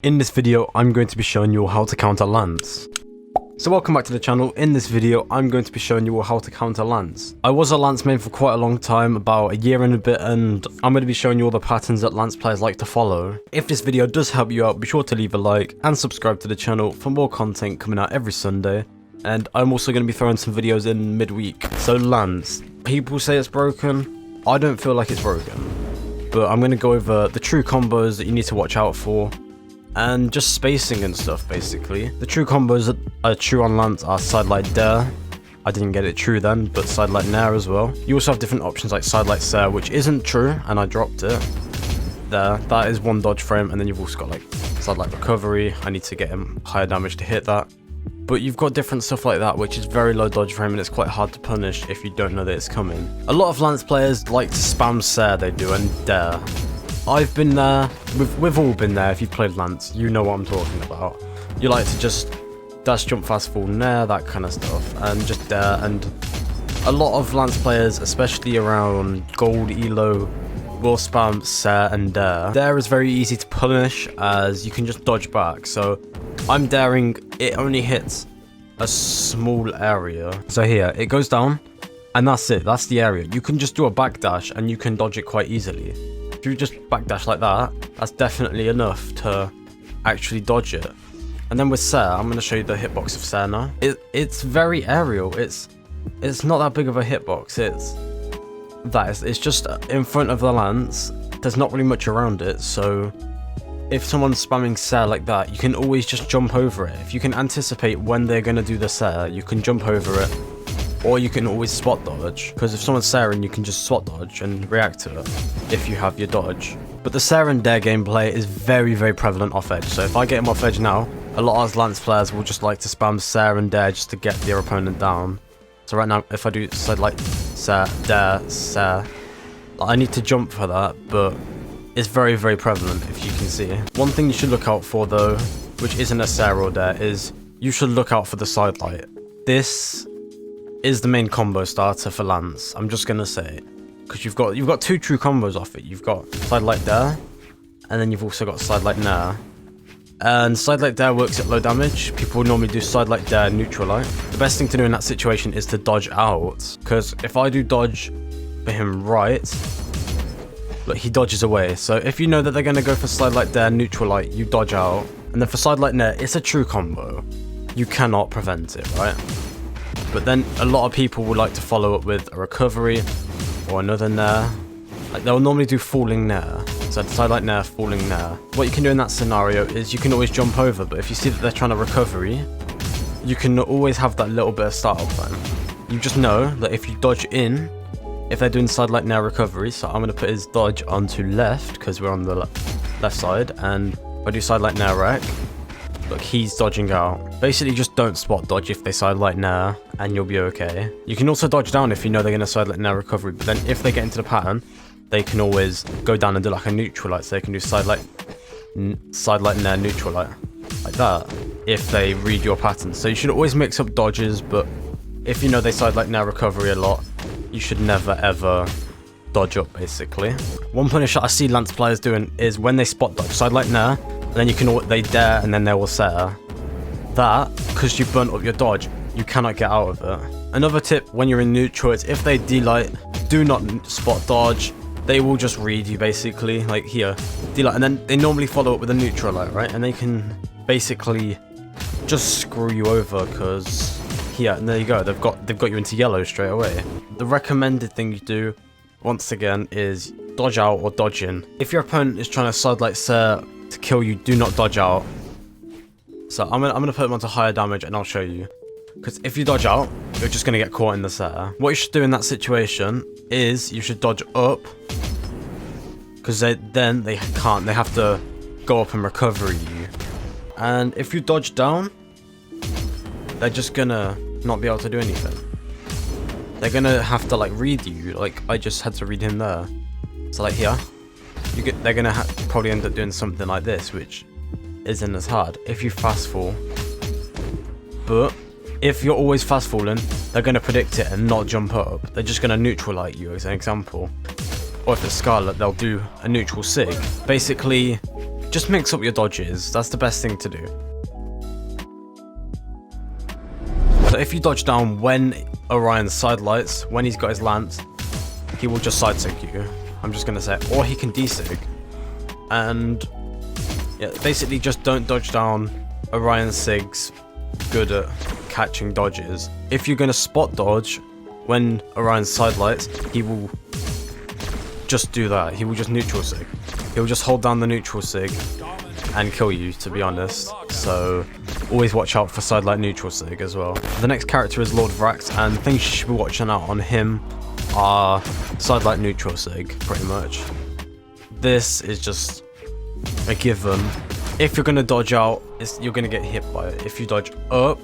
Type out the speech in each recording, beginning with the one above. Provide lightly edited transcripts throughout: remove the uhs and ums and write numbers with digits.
In this video, I'm going to be showing you all how to counter lance. So welcome back to the channel. In this video, I'm going to be showing you all how to counter lance. I was a lance main for quite a long time, about a year and a bit, and I'm going to be showing you all the patterns that lance players like to follow. If this video does help you out, be sure to leave a like and subscribe to the channel for more content coming out every Sunday. And I'm also going to be throwing some videos in midweek. So lance, people say it's broken. I don't feel like it's broken, but I'm going to go over the true combos that you need to watch out for, and just spacing and stuff. Basically, the true combos that are true on lance are side light dare. I didn't get it true then, but side light nair as well. You also have different options like side light sare, which isn't true, and I dropped it there. That is one dodge frame, and then you've also got like side light recovery. I need to get him higher damage to hit that. But you've got different stuff like that, which is very low dodge frame, and it's quite hard to punish if you don't know that it's coming. A lot of lance players like to spam sare, they do, and dare. I've been there, we've all been there. If you've played lance, you know what I'm talking about. You like to just dash, jump, fast, fall, nair, that kind of stuff, and just dare. And a lot of lance players, especially around gold elo, will spam sare and dare. Dare is very easy to punish as you can just dodge back. So I'm daring, it only hits a small area. So here, it goes down, and that's it, that's the area. You can just do a backdash and you can dodge it quite easily. If you just backdash like that, that's definitely enough to actually dodge it. And then with sare, I'm going to show you the hitbox of sare now. It's very aerial. It's not that big of a hitbox. It's just in front of the lance. There's not really much around it, so if someone's spamming sare like that, you can always just jump over it. If you can anticipate when they're going to do the sare, you can jump over it. Or you can always spot dodge, because if someone's saring, you can just spot dodge and react to it if you have your dodge. But the sare and dare gameplay is very, very prevalent off edge. So if I get him off edge now, a lot of lance players will just like to spam sare and dare just to get their opponent down. So right now, if I do side like sare, dare, sare, I need to jump for that, but it's very, very prevalent if you can see. One thing you should look out for though, which isn't a sare or dare, is you should look out for the side light. This is the main combo starter for lance, I'm just gonna say, because you've got two true combos off it. You've got side light dare, and then you've also got side light nair. And side light dare works at low damage. People normally do side light dare neutral light. The best thing to do in that situation is to dodge out, because if I do dodge for him right, look, he dodges away. So if you know that they're gonna go for side light dare neutral light, you dodge out, and then for side light nair, it's a true combo. You cannot prevent it, right? But then a lot of people would like to follow up with a recovery or another nair. Like they'll normally do falling nair. So side light nair, falling nair. What you can do in that scenario is you can always jump over, but if you see that they're trying to recovery, you can always have that little bit of startup time. You just know that if you dodge in, if they're doing side light nair recovery, so I'm going to put his dodge onto left because we're on the left side, and if I do side light nair rec, look, he's dodging out. Basically, just don't spot dodge if they side light nair, and you'll be okay. You can also dodge down if you know they're going to side light nair recovery, but then if they get into the pattern, they can always go down and do like a neutral light, so they can do side light nair neutral light, like that, if they read your pattern. So you should always mix up dodges, but if you know they side light nair recovery a lot, you should never ever dodge up, basically. One punish that I see lance players doing is when they spot dodge side light nair, and then they dare, and then they will sare. That, because you've burnt up your dodge, you cannot get out of it. Another tip when you're in neutral is if they D-light, do not spot dodge. They will just read you, basically. Like here, D-light, and then they normally follow up with a neutral light, right? And they can basically just screw you over, because here, and there you go, they've got you into yellow straight away. The recommended thing you do, once again, is dodge out or dodge in. If your opponent is trying to side light sare to kill you, do not dodge out. So I'm gonna put him onto higher damage, and I'll show you. Because if you dodge out, you're just gonna get caught in the sare. What you should do in that situation is you should dodge up, because then they have to go up and recover you. And if you dodge down, they're just gonna not be able to do anything. They're gonna have to like read you, like I just had to read him there. So like here, they're gonna probably end up doing something like this, which isn't as hard if you fast fall. But if you're always fast falling, they're gonna predict it and not jump up. They're just gonna neutral light you, as an example. Or if it's Scarlet, they'll do a neutral sig. Basically, just mix up your dodges. That's the best thing to do. So if you dodge down when Orion sidelights, when he's got his lance, he will just side sig you. I'm just gonna say, or he can D-sig. And yeah, basically just don't dodge down. Orion Sig's good at catching dodges. If you're gonna spot dodge when Orion sidelights, he will just do that. He will just neutral sig. He'll just hold down the neutral sig and kill you, to be honest. So always watch out for sidelight neutral sig as well. The next character is Lord Vrax, and things you should be watching out on him are sidelight neutral sig, pretty much. This is just a given. If you're gonna dodge out, you're gonna get hit by it. If you dodge up,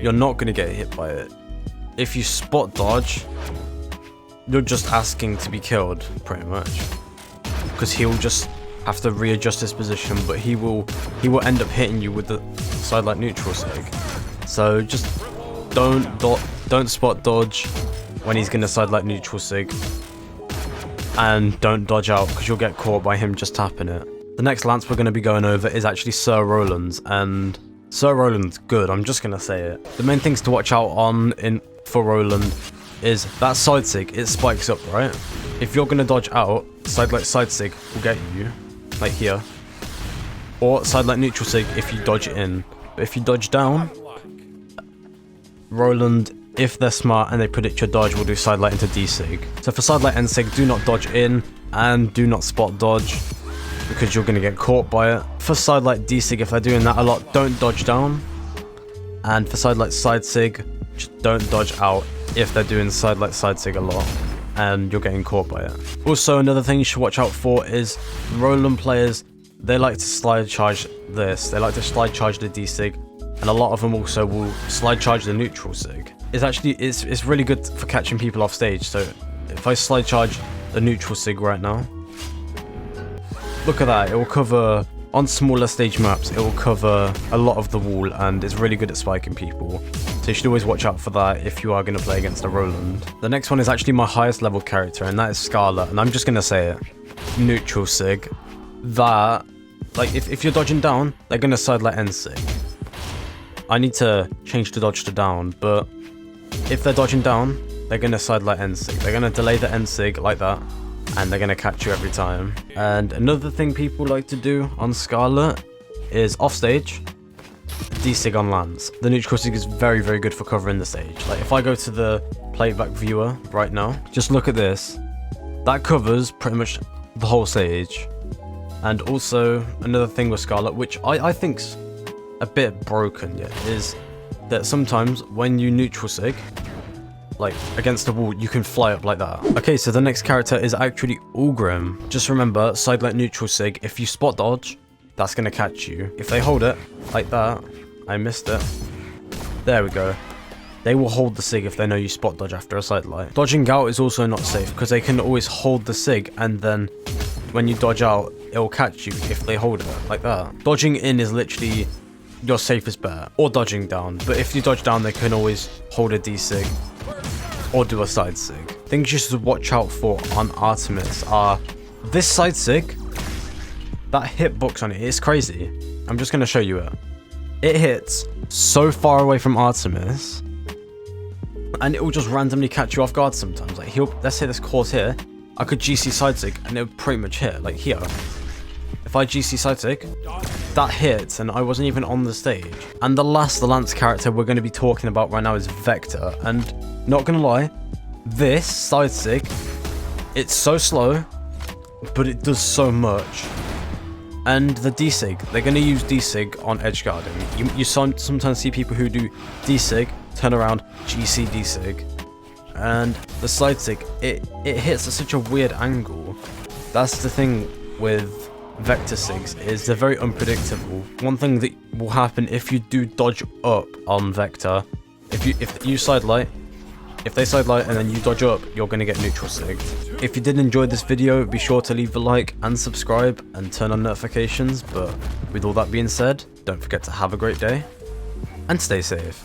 you're not gonna get hit by it. If you spot dodge, you're just asking to be killed, pretty much. Because he'll just have to readjust his position, but he will end up hitting you with the sidelight neutral sig. So just don't spot dodge when he's gonna sidelight neutral sig, and don't dodge out because you'll get caught by him just tapping it. The next lance we're going to be going over is actually Sir Roland's, and Sir Roland's good, I'm just going to say it. The main things to watch out on for Roland is that side sig, it spikes up, right? If you're going to dodge out, sidelight side sig will get you, like here. Or sidelight neutral sig if you dodge in. But if you dodge down, Roland, if they're smart and they predict your dodge, will do sidelight into D-sig. So for sidelight N-sig, do not dodge in and do not spot dodge, because you're going to get caught by it. For sidelight D-sig, if they're doing that a lot, don't dodge down. And for sidelight side sig, just don't dodge out if they're doing sidelight side sig a lot and you're getting caught by it. Also, another thing you should watch out for is Roland players, they like to slide charge this. They like to slide charge the D-sig, and a lot of them also will slide charge the neutral sig. It's really good for catching people off stage. So if I slide charge the neutral sig right now, look at that, it will cover, on smaller stage maps, it will cover a lot of the wall, and it's really good at spiking people. So you should always watch out for that if you are going to play against a Roland. The next one is actually my highest level character, and that is Scarlet, and I'm just going to say it. Neutral sig. That, like, if you're dodging down, they're going to sidelight N-sig. I need to change the dodge to down, but if they're dodging down, they're going to sidelight N-sig. They're going to delay the N-sig like that, and they're going to catch you every time. And another thing people like to do on Scarlet is offstage, D-sig on lance. The neutral sig is very, very good for covering the stage. Like, if I go to the playback viewer right now, just look at this. That covers pretty much the whole stage. And also, another thing with Scarlet, which I think's a bit broken yet, is that sometimes when you neutral sig, like against the wall, you can fly up like that. Okay, so the next character is actually Ulgrim. Just remember, sidelight neutral sig, if you spot dodge, that's gonna catch you. If they hold it like that, I missed it. There we go. They will hold the sig if they know you spot dodge after a sidelight. Dodging out is also not safe because they can always hold the sig, and then when you dodge out, it will catch you if they hold it like that. Dodging in is literally your safest bet, or dodging down. But if you dodge down, they can always hold a D-sig or do a side sig. Things you should watch out for on Artemis are this side sig. That hitbox on it is crazy. I'm just gonna show you it. It hits so far away from Artemis, and it will just randomly catch you off guard sometimes. Like, let's say this course here, I could GC side sig and it would pretty much hit, like here. If I GC side sig, that hits and I wasn't even on the stage. And the lance character we're going to be talking about right now is Vector, and not gonna lie, this side sig, it's so slow, but it does so much. And the D-sig, they're going to use D-sig on edge guarding. You sometimes see people who do D-sig, turn around, GC D-sig. And the side sig, it hits at such a weird angle. That's the thing with Vector sigs, is they're very unpredictable. One thing that will happen if you do dodge up on Vector, if you sidelight, if they sidelight and then you dodge up, you're going to get neutral sigged. If you did enjoy this video, be sure to leave a like and subscribe and turn on notifications. But with all that being said, don't forget to have a great day and stay safe.